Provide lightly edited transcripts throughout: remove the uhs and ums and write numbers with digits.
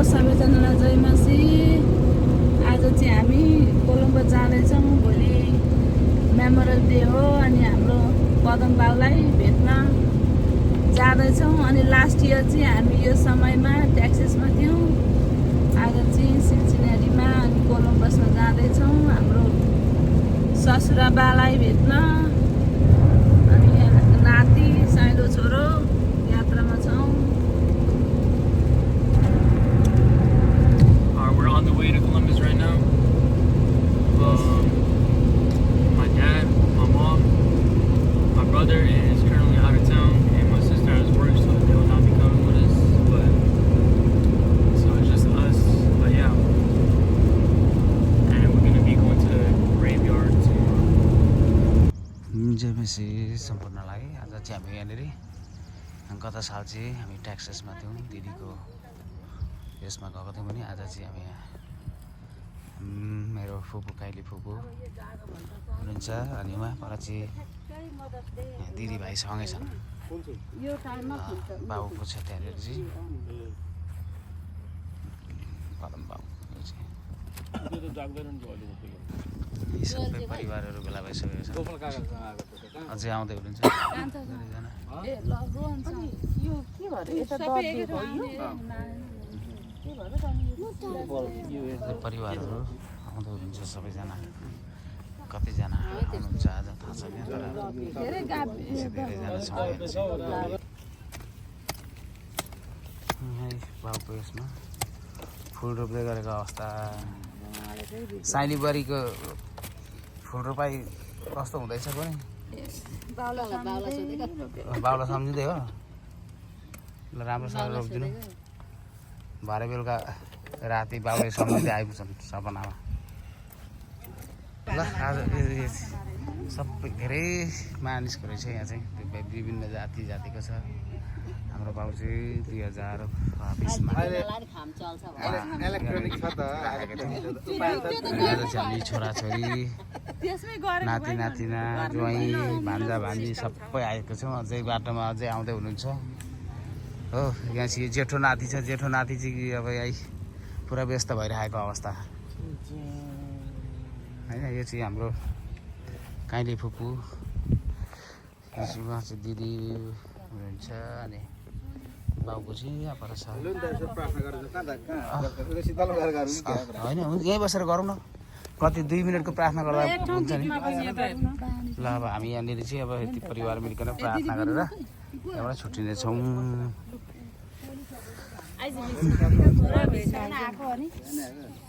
सबैजनालाई जय मसी। आज चाहिँ हामी कोलम्बो जाँदैछौँ। भोलि मेमोरियल डे हो अनि हाम्रो पदम बाउलाई भेट्न जाँदैछौँ। अनि लास्ट इयर चाहिँ हामी यो समयमा टेक्सासमा थियौँ। आज चाहिँ सिन्सिनेटीमा अनि कोलम्बसमा जाँदैछौँ हाम्रो ससुराबालाई भेट्न। अनि नाति साइलो छोरो यात्रामा छौँ। We're on the way to Columbus right now. My dad, my mom, my brother is currently out of town, and my sister has work, so they will not be coming with us. But so it's just us. But yeah, and we're gonna be going to the graveyard tomorrow. जय मसी सम्पूर्णलाई। आज चाहिँ हामी यहाँनिर गत साल चाहिँ हामी टेक्सासमा थियौँ, दिदीको यसमा गएको थियौँ भने आज चाहिँ हामी यहाँ मेरो फुपू काइली फुपू हुनुहुन्छ अनि उहाँ पर चाहिँ दिदीभाइ सँगै छन्। बाबुको छ त्यहाँनिर चाहिँ पदम बाबु यी सबै परिवारहरू भेला भइसकेको छ। अझै आउँदै हुनुहुन्छ परिवारहरू आउँदै हुनुहुन्छ सबैजना। कतिजना आउनुहुन्छ आज थाहा छैन, तर धेरैजना छौँ। बाउको यसमा फुल रोप्दै गरेको अवस्था। साइलीबरीको फुल रोपाइ कस्तो हुँदैछ पनि बाउलाई सम्झिँदै हो। ल राम्रोसँग रोपिदिनु। भरे बेलुका राति बाउले सम्झिँदै आइपुग्छन् सपनामा। ल आज सबै धेरै मानिसको रहेछ यहाँ चाहिँ। विभिन्न जातिको छ। हाम्रो बाउ चाहिँ 2020मा हामी छोराछोरी नाति नातिना ज्वाइँ भान्जा भान्जी सबै आएको छौँ। अझै बाटोमा अझै आउँदै हुनुहुन्छ हो। यहाँ चाहिँ जेठो नाति छ। जेठो नाति चाहिँ अब यही पुरा व्यस्त भइरहेको अवस्था होइन। यो चाहिँ हाम्रो काइली फुपू, उहाँ चाहिँ दिदी हुनुहुन्छ अनि बाउको चाहिँ यहाँ पर छ होइन। यहीँ बसेर गरौँ न, कति 2 मिनटको प्रार्थना गर्दा हुन्छ नि। ल अब हामी यहाँनिर चाहिँ अब यति परिवार मिलिकन प्रार्थना गरेर यहाँबाट छुट्टिनेछौँ।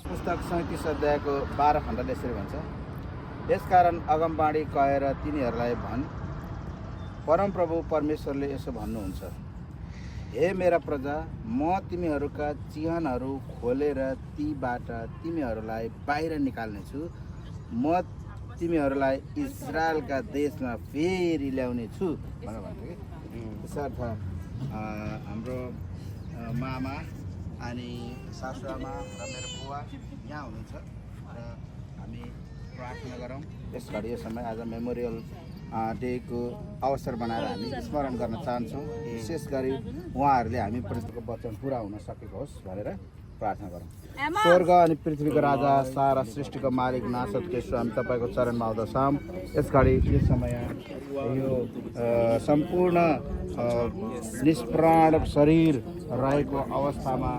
पुस्तक 37 अध्यायको 12 खण्डले यसरी भन्छ, यसकारण अगमबाणी कहेर तिनीहरूलाई भन्, परमप्रभु परमेश्वरले यसो भन्नुहुन्छ, हे मेरा प्रजा, म तिमीहरूका चिहानहरू खोलेर तीबाट तिमीहरूलाई बाहिर निकाल्नेछु। म तिमीहरूलाई इजरायलका देशमा फेरि ल्याउने छु भनेर भन्छ कि। त्यसर्थ हाम्रो मामा अनि सासुआमा र मेरो बुवा यहाँ हुनुहुन्छ र हामी प्रार्थना गरौँ। यस घडी यो समय आज मेमोरियल डेको अवसर बनाएर हामी स्मरण गर्न चाहन्छौँ। विशेष गरी उहाँहरूले हामी प्रतिको वचन पुरा हुन सकेको होस् भनेर प्रार्थना गरौँ। स्वर्ग अनि पृथ्वीको राजा, सारा सृष्टिको मालिक, नासतको ईश्वर, हामी तपाईँको चरणमा आउँदछौँ। यस घडी यो समय यो सम्पूर्ण निष्प्राण शरीर रहेको अवस्थामा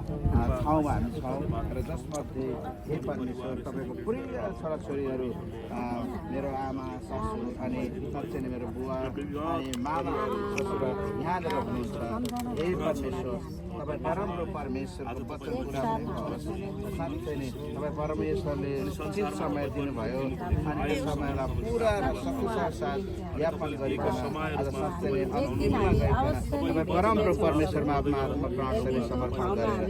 ठाउँमा हामी छौँ र जसमध्ये हे परमेश्वर तपाईँको प्रिय छोराछोरीहरू, मेरो आमा सासू अनि साँच्चै नै मेरो बुवा अनि मामा ससुर यहाँनिर हुनुहुन्छ। हे परमेश्वर तपाईँ परमप्रभु परमेश्वरको वचन पुरा हुनुहोस्। साँच्चै नै तपाईँ परमेश्वरले उचित समय दिनुभयो अनि त्यो समयलाई पुरा र सकुशल साथ यापन गरिकन आज साँच्चै नै अन्तिममा गइकन तपाईँ परमप्रभु परमेश्वरमा आफ्नो आत्मप्राणलाई समर्पण गरेर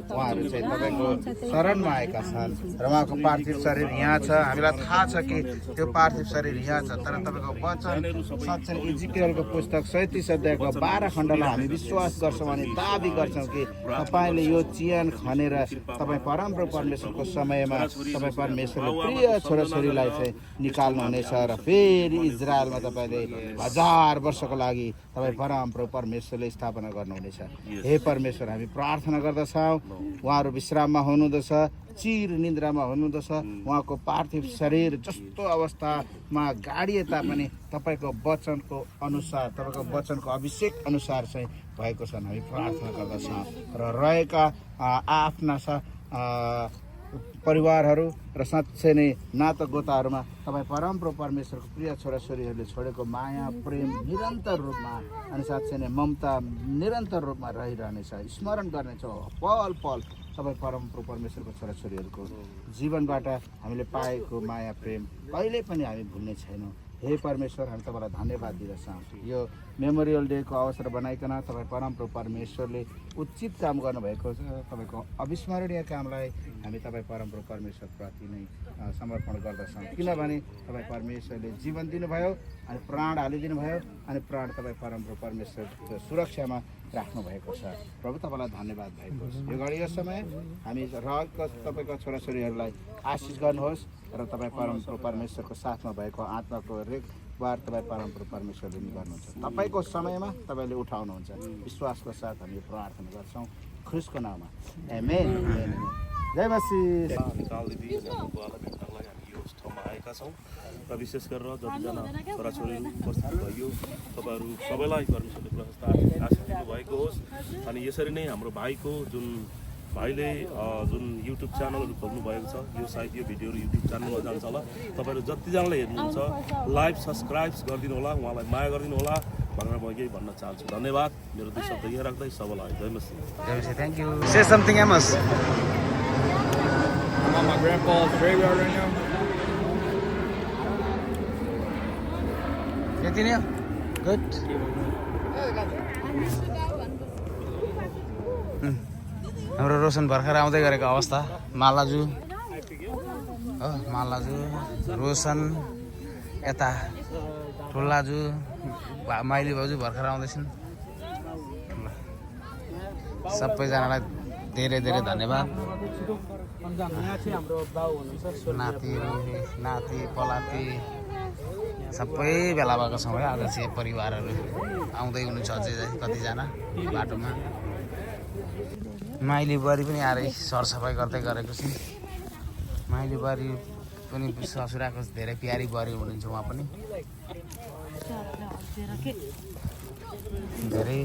उहाँहरू चाहिँ तपाईँको शरणमा आएका छन् र उहाँको पार्थिव शरीर यहाँ छ। हामीलाई थाहा छ कि त्यो पार्थिव शरीर यहाँ छ, तर तपाईँको वचन साँच्चै इजिकियलको पुस्तक 37 अध्यायको 12 खण्डलाई हामी विश्वास गर्छौँ अनि दाबी गर्छौँ कि तपाईँले यो चिहान खनेर तपाईँ परमप्रभु परमेश्वरको समयमा तपाईँ परमेश्वरले प्रिय छोराछोरीलाई चाहिँ निकाल्नुहुनेछ र फेरि इजरायलमा तपाईँले 1000 वर्षको लागि तपाईँ परमप्रभु परमेश्वरले स्थापना गर्नुहुनेछ। हे हे परमेश्वर हामी प्रार्थना गर्दछौँ उहाँहरू विश्राममा हुनुहुँदछ चिर निन्द्रामा हुनुहुँदछ उहाँको पार्थिव शरीर जस्तो अवस्थामा गाडिए तापनि तपाईँको वचनको अनुसार तपाईँको वचनको अभिषेक अनुसार चाहिँ भएको छन् हामी प्रार्थना गर्दछौँ र रहेका आफ्ना परिवारहरू र साँच्चै नै नातागोताहरूमा तपाईँ परमप्रभु परमेश्वरको प्रिय छोराछोरीहरूले छोडेको माया प्रेम निरन्तर रूपमा अनि साँच्चै नै ममता निरन्तर रूपमा रहिरहनेछ स्मरण गर्नेछौँ पल पल तपाईँ परमप्रभु परमेश्वरको छोराछोरीहरूको जीवनबाट हामीले पाएको माया प्रेम कहिल्यै पनि हामी भुल्ने छैनौँ हे परमेश्वर हामी तपाईँलाई धन्यवाद दिँदछौँ यो मेमोरियल डेको अवसर बनाइकन तपाईँ परमप्रभु परमेश्वरले उचित काम गर्नुभएको छ तपाईँको अविस्मरणीय कामलाई हामी तपाईँ परमप्रभु परमेश्वरप्रति नै समर्पण गर्दछौँ किनभने तपाईँ परमेश्वरले जीवन दिनुभयो अनि प्राण हालिदिनु भयो अनि प्राण तपाईँ परमप्रभु परमेश्वरको सुरक्षामा राख्नुभएको छ प्रभु तपाईँलाई धन्यवाद भएको छ यो घडी यो समय हामी रहेको तपाईँको छोराछोरीहरूलाई आशिष गर्नुहोस् र तपाईँ परमप्रभु परमेश्वरको साथमा भएको आत्माको रेखबार तपाईँ परमप्रभु परमेश्वरले नि गर्नुहुन्छ तपाईँको समयमा तपाईँले उठाउनुहुन्छ विश्वासको साथ हामी प्रार्थना गर्छौँ ख्रिस्टको नाममा आमेन जय मसीह आएका छौँ र विशेष गरेर जतिजना छोराछोरीहरू उपस्थित भयो तपाईँहरू सबैलाई परमेश्वरले प्रशस्त आशिष दिनुभएको होस् अनि यसरी नै हाम्रो भाइको जुन भाइले जुन युट्युब च्यानलहरू खोल्नु भएको छ यो सायद यो भिडियोहरू युट्युब च्यानलमा जान्छ होला तपाईँहरू जतिजनाले हेर्नुहुन्छ लाइक सब्सक्राइब गरिदिनु होला उहाँलाई माया गरिदिनु होला भनेर म यही भन्न चाहन्छु धन्यवाद मेरो दुई शब्द यही राख्दै सबैलाई जय मसीह थ्याङ्क यू से समथिङ एमस I'm at my grandpa's graveyard right now. यति नै हो गुड हाम्रो रोशन भर्खर आउँदै गरेको अवस्था मालाजु हो मालाजु रोशन यता ठुलाजु माइली भाउजू भर्खर आउँदैछन् सबैजनालाई धेरै धेरै धन्यवाद नाति पलाती सबै भेला भएको छौँ है आज चाहिँ परिवारहरू आउँदै हुनुहुन्छ अझै कतिजना बाटोमा माइली बुहारी पनि आएर सरसफाइ गर्दै गरेको छु माइली बुहारी पनि ससुराको धेरै प्यारी बुहारी हुनुहुन्छ उहाँ पनि धेरै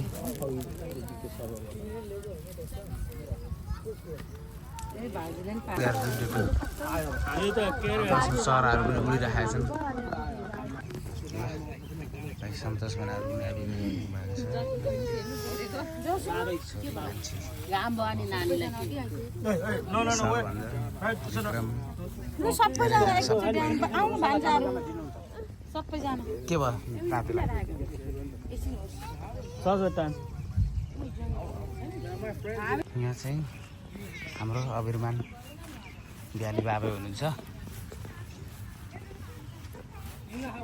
चराहरू पनि उडिरहेका छन् सन्तोष बनाएर पनि के भयो नातिलाई यहाँ चाहिँ हाम्रो अभिरमान बिहाली बाबा हुनुहुन्छ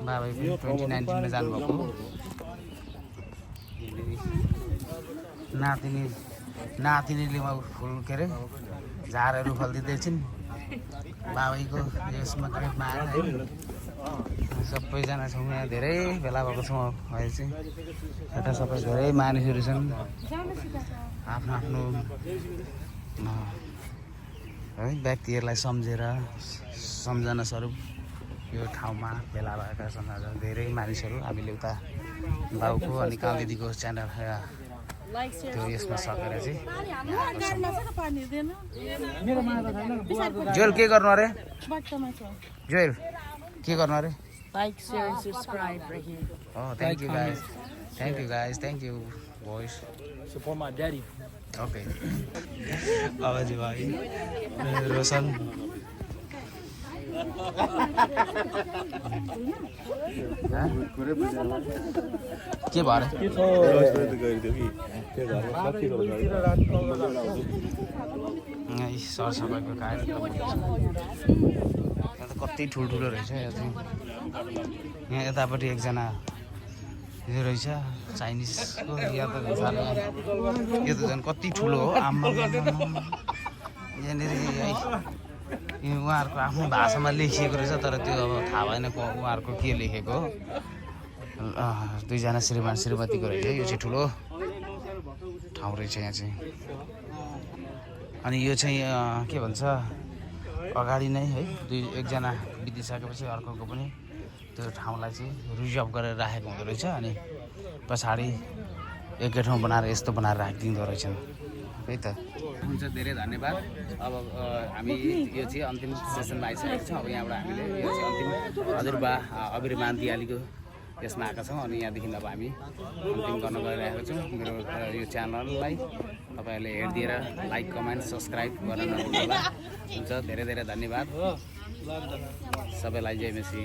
बाबा पनि 2019मा जानुभएको नातिनीले फुल के अरे झारहरू फलिदिँदैछन् बाबाईको यसमा ग्रेटमा आएर सबैजना छौँ यहाँ धेरै भेला भएको छौँ अहिले चाहिँ यता सबै धेरै मानिसहरू छन् आफ्नो आफ्नो है व्यक्तिहरूलाई सम्झेर सम्झना स्वरूप यो ठाउँमा भेला भएका छन् आज धेरै मानिसहरू हामीले उता बाउको अनि काल दिदीको च्यानल त्यो यसमा सकेर चाहिँ जोयल के गर्नु अरे जोयल के गर्नु अरे Like, share, and subscribe right here. Oh, thank you guys. Thank you guys. Thank you boys. Support my daddy. Okay. आवाजी भाइ रोशन के भयो सरसफाइको कार्यक्रम कति ठुल्ठुलो रहेछ यो चाहिँ यहाँ यतापट्टि एकजना यो रहेछ चाइनिजको या त यो त झन् कति ठुलो हो आम्मा यहाँनिर है उहाँहरूको आफ्नो भाषामा लेखिएको रहेछ तर त्यो अब थाहा भएन उहाँहरूको के लेखेको दुईजना श्रीमान श्रीमतीको रहेछ यो चाहिँ ठुलो ठाउँ ठाउँ रहेछ यहाँ चाहिँ। अनि यो चाहिँ के भन्छ अगाडि नै है एकजना बितिसकेपछि अर्कोको पनि त्यो ठाउँलाई चाहिँ रिजर्भ गरेर राखेको हुँदो रहेछ। अनि पछाडि एकै ठाउँ बनाएर यस्तो बनाएर राखिदिँदो रहेछन् है त। हुन्छ, धेरै धन्यवाद। अब हामी यो चाहिँ अन्तिम सेसनमा आइसकेको छौँ। अब यहाँबाट हामीले यो चाहिँ अन्तिम हजुरबा अभिरमान दियालीको यसमा आएका छौँ। अनि यहाँदेखि अब हामी अन्तिम गर्न गइरहेको छौँ। मेरो यो च्यानललाई तपाईँहरूले हेरिदिएर लाइक कमेन्ट सब्सक्राइब गर्न नभुल्नु होला। हुन्छ, धेरै धेरै धन्यवाद सबैलाई। जय मसी।